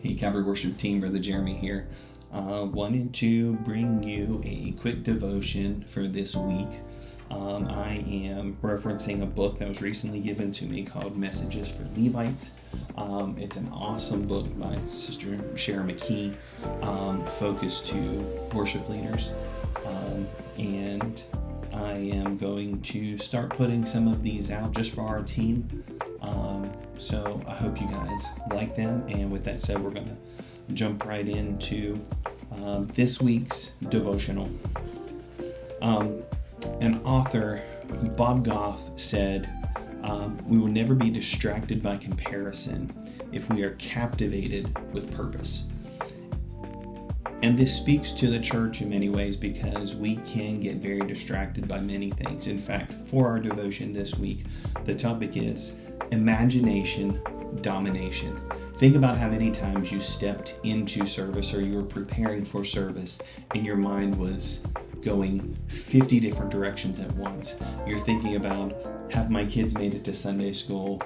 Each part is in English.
Hey, Calvary Worship Team, Brother Jeremy here. Wanted to bring you a quick devotion for this week. I am referencing a book that was recently given to me called Messages for Levites. It's an awesome book by Sister Sharon McKee, focused to worship leaders. And I am going to start putting some of these out just for our team. So I hope you guys like them. And with that said, we're going to jump right into this week's devotional. An author, Bob Goff, said, we will never be distracted by comparison if we are captivated with purpose. And this speaks to the church in many ways because we can get very distracted by many things. In fact, for our devotion this week, the topic is imagination, domination. Think about how many times you stepped into service or you were preparing for service and your mind was going 50 different directions at once. You're thinking about, have my kids made it to Sunday school?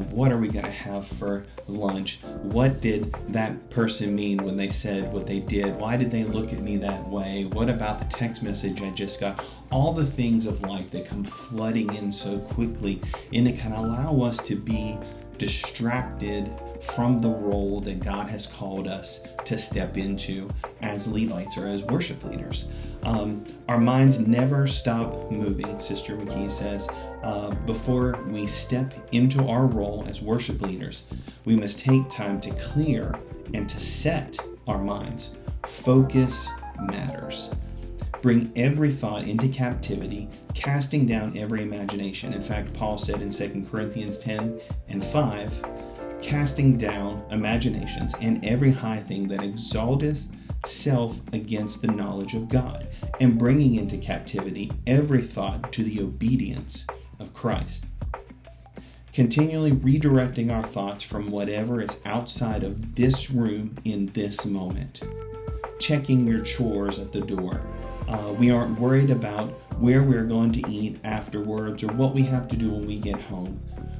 What are we going to have for lunch? What did that person mean when they said what they did? Why did they look at me that way? What about the text message I just got? All the things of life that come flooding in so quickly, and it can allow us to be distracted from the role that God has called us to step into as Levites or as worship leaders. Our minds never stop moving, Sister McKee says. Before we step into our role as worship leaders, we must take time to clear and to set our minds. Focus matters. Bring every thought into captivity, casting down every imagination. In fact, Paul said in 2 Corinthians 10:5, casting down imaginations and every high thing that exalteth self against the knowledge of God, and bringing into captivity every thought to the obedience of Christ. Continually redirecting our thoughts from whatever is outside of this room in this moment. Checking your chores at the door. We aren't worried about where we're going to eat afterwards or what we have to do when we get home.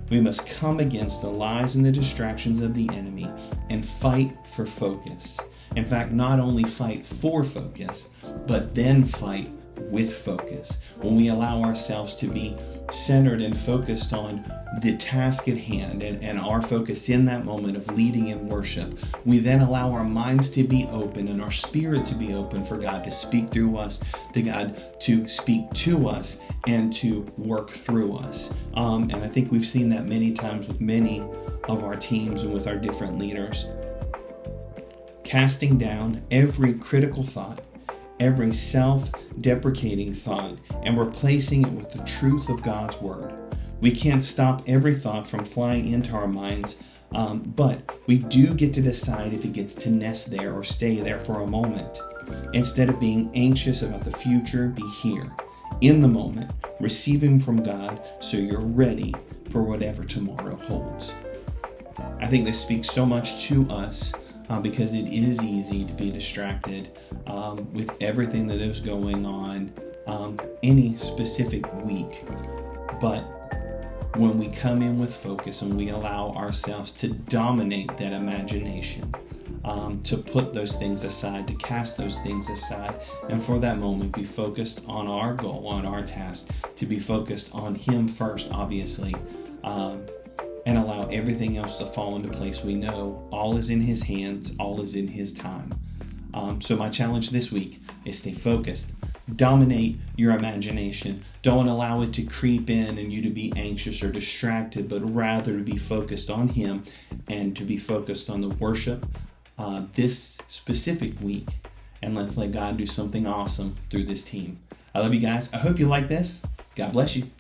We must come against the lies and the distractions of the enemy and fight for focus. In fact, not only fight for focus, but then fight with focus. When we allow ourselves to be centered and focused on the task at hand and our focus in that moment of leading in worship, we then allow our minds to be open and our spirit to be open for God to speak through us, to God to speak to us and to work through us. And I think we've seen that many times with many of our teams and with our different leaders. Casting down every critical thought, every self-deprecating thought, and replacing it with the truth of God's word. We can't stop every thought from flying into our minds, but we do get to decide if it gets to nest there or stay there for a moment. Instead of being anxious about the future, be here, in the moment, receiving from God so you're ready for whatever tomorrow holds. I think this speaks so much to us because it is easy to be distracted with everything that is going on any specific week. But when we come in with focus and we allow ourselves to dominate that imagination, to put those things aside, to cast those things aside, and for that moment be focused on our goal, on our task, to be focused on Him first, obviously, and allow everything else to fall into place. We know all is in His hands, all is in His time. So my challenge this week is stay focused. Dominate your imagination. Don't allow it to creep in and you to be anxious or distracted, but rather to be focused on Him and to be focused on the worship this specific week. And let's let God do something awesome through this team. I love you guys. I hope you like this. God bless you.